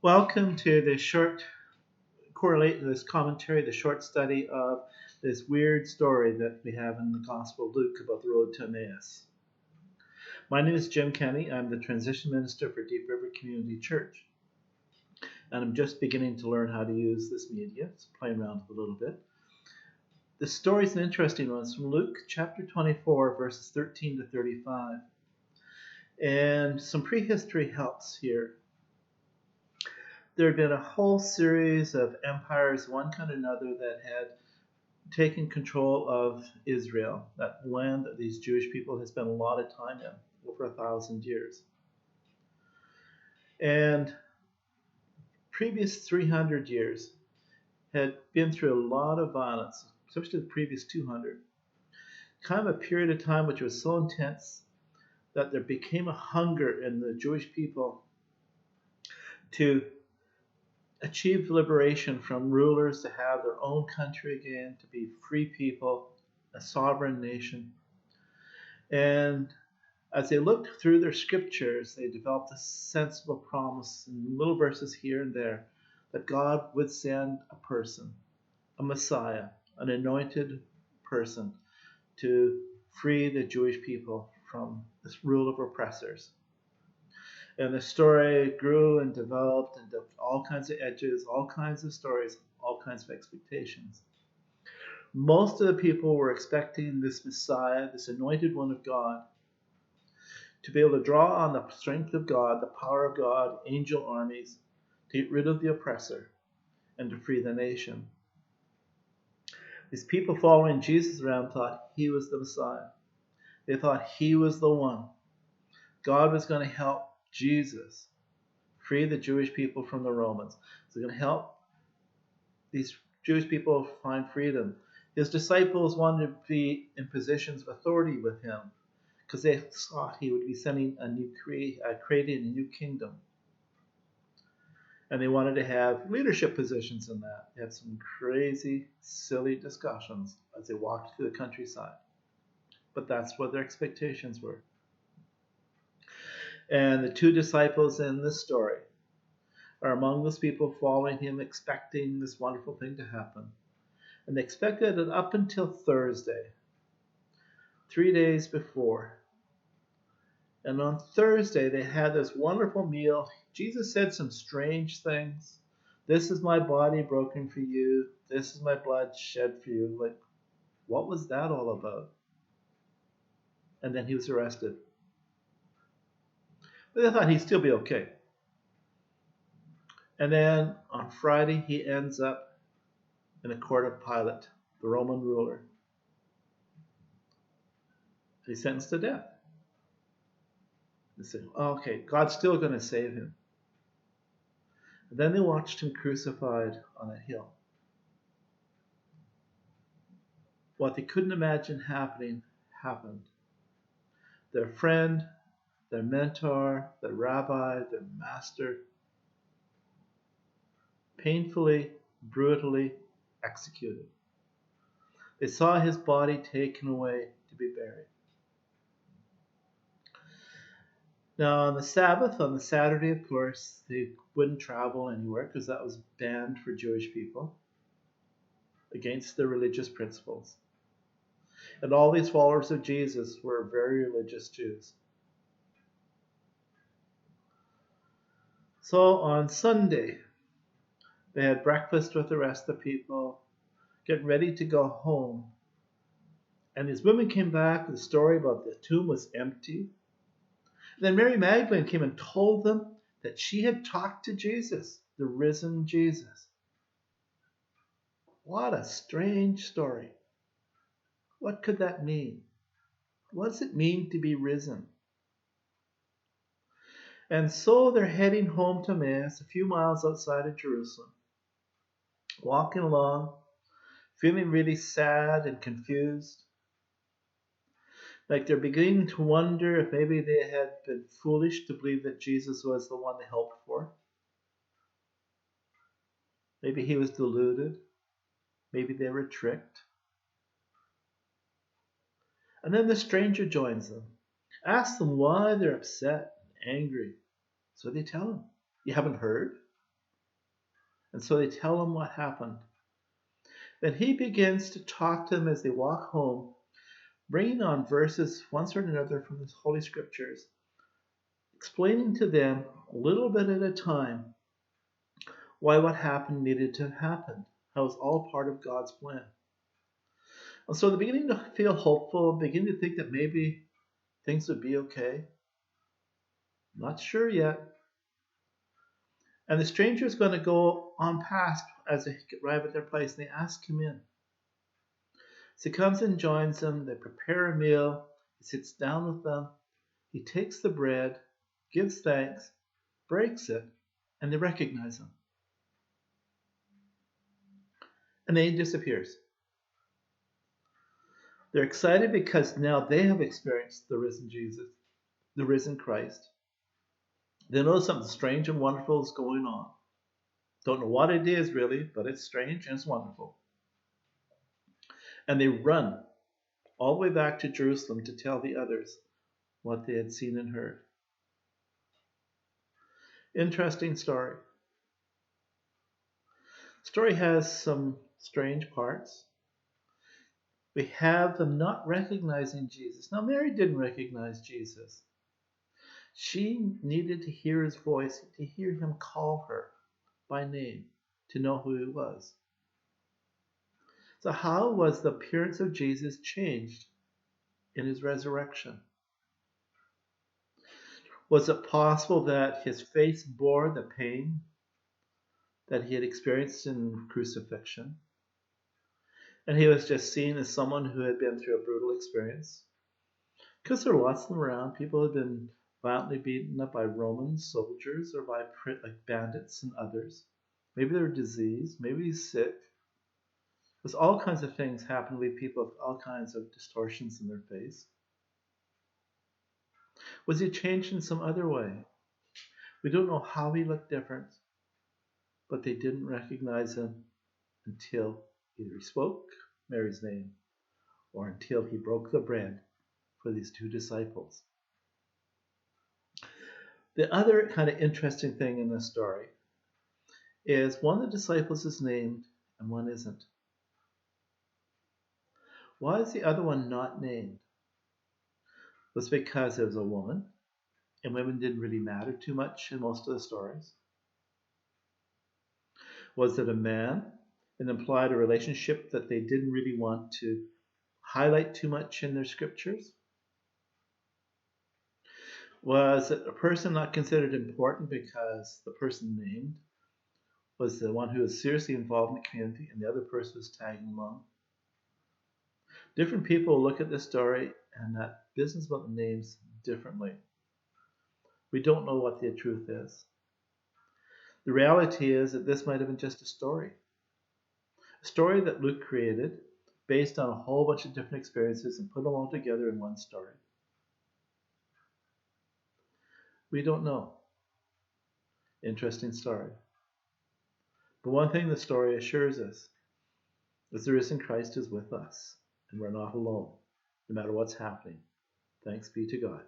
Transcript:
Welcome to this short this commentary, the short study of this weird story that we have in the Gospel of Luke about the road to Emmaus. My name is Jim Kenny. I'm the transition minister for Deep River Community Church. And I'm just beginning to learn how to use this media, so playing around with it a little bit. The story is an interesting one. It's from Luke chapter 24, verses 13 to 35. And some prehistory helps here. There had been a whole series of empires, one kind or another, that had taken control of Israel, that land that these Jewish people had spent a lot of time in, over 1,000 years. And previous 300 years had been through a lot of violence, especially the previous 200. Kind of a period of time which was so intense that there became a hunger in the Jewish people to achieve liberation from rulers, to have their own country again, to be free people, a sovereign nation. And as they looked through their scriptures, they developed a sensible promise in little verses here and there that God would send a person, a Messiah, an anointed person to free the Jewish people from this rule of oppressors. And the story grew and developed all kinds of edges, all kinds of stories, all kinds of expectations. Most of the people were expecting this Messiah, this anointed one of God, to be able to draw on the strength of God, the power of God, angel armies, to get rid of the oppressor and to free the nation. These people following Jesus around thought he was the Messiah. They thought he was the one. God was going to help Jesus free the Jewish people from the Romans. So he's going to help these Jewish people find freedom. His disciples wanted to be in positions of authority with him because they thought he would be sending creating a new kingdom. And they wanted to have leadership positions in that. They had some crazy, silly discussions as they walked through the countryside. But that's what their expectations were. And the two disciples in this story are among those people following him, expecting this wonderful thing to happen. And they expected it up until Thursday, 3 days before. And on Thursday, they had this wonderful meal. Jesus said some strange things. This is my body broken for you. This is my blood shed for you. Like, what was that all about? And then he was arrested. But they thought he'd still be okay. And then on Friday, he ends up in a court of Pilate, the Roman ruler. He's sentenced to death. They said, okay, God's still going to save him. And then they watched him crucified on a hill. What they couldn't imagine happening happened. Their friend, their mentor, their rabbi, their master, painfully, brutally executed. They saw his body taken away to be buried. Now on the Sabbath, on the Saturday, of course, they wouldn't travel anywhere because that was banned for Jewish people against their religious principles. And all these followers of Jesus were very religious Jews. So on Sunday, they had breakfast with the rest of the people, getting ready to go home. And these women came back with a story about the tomb was empty. And then Mary Magdalene came and told them that she had talked to Jesus, the risen Jesus. What a strange story. What could that mean? What does it mean to be risen? And so they're heading home to Emmaus, a few miles outside of Jerusalem, walking along, feeling really sad and confused. Like they're beginning to wonder if maybe they had been foolish to believe that Jesus was the one they hoped for. Maybe he was deluded. Maybe they were tricked. And then the stranger joins them, asks them why they're upset and angry. So they tell him, you haven't heard? And so they tell him what happened. Then he begins to talk to them as they walk home, bringing on verses, one sort or another, from the Holy Scriptures, explaining to them, a little bit at a time, why what happened needed to happen, how it was all part of God's plan. And so they're beginning to feel hopeful, beginning to think that maybe things would be okay. Not sure yet. And the stranger is going to go on past as they arrive at their place, and they ask him in. So he comes and joins them. They prepare a meal. He sits down with them. He takes the bread, gives thanks, breaks it, and they recognize him. And then he disappears. They're excited because now they have experienced the risen Jesus, the risen Christ. They know something strange and wonderful is going on. Don't know what it is really, but it's strange and it's wonderful. And they run all the way back to Jerusalem to tell the others what they had seen and heard. Interesting story. The story has some strange parts. We have them not recognizing Jesus. Now, Mary didn't recognize Jesus. She needed to hear his voice, to hear him call her by name, to know who he was. So how was the appearance of Jesus changed in his resurrection? Was it possible that his face bore the pain that he had experienced in crucifixion? And he was just seen as someone who had been through a brutal experience? Because there are lots of them around. People have been violently beaten up by Roman soldiers or by like bandits and others. Maybe they're diseased. Maybe he's sick. There's all kinds of things happen with people with all kinds of distortions in their face. Was he changed in some other way? We don't know how he looked different, but they didn't recognize him until either he spoke Mary's name or until he broke the bread for these two disciples. The other kind of interesting thing in this story is one of the disciples is named and one isn't. Why is the other one not named? Was it because it was a woman and women didn't really matter too much in most of the stories? Was it a man and implied a relationship that they didn't really want to highlight too much in their scriptures? Was it a person not considered important because the person named was the one who was seriously involved in the community and the other person was tagging along? Different people look at this story and that business about the names differently. We don't know what the truth is. The reality is that this might have been just a story that Luke created based on a whole bunch of different experiences and put them all together in one story. We don't know. Interesting story. But one thing the story assures us is the risen Christ is with us, and we're not alone, no matter what's happening. Thanks be to God.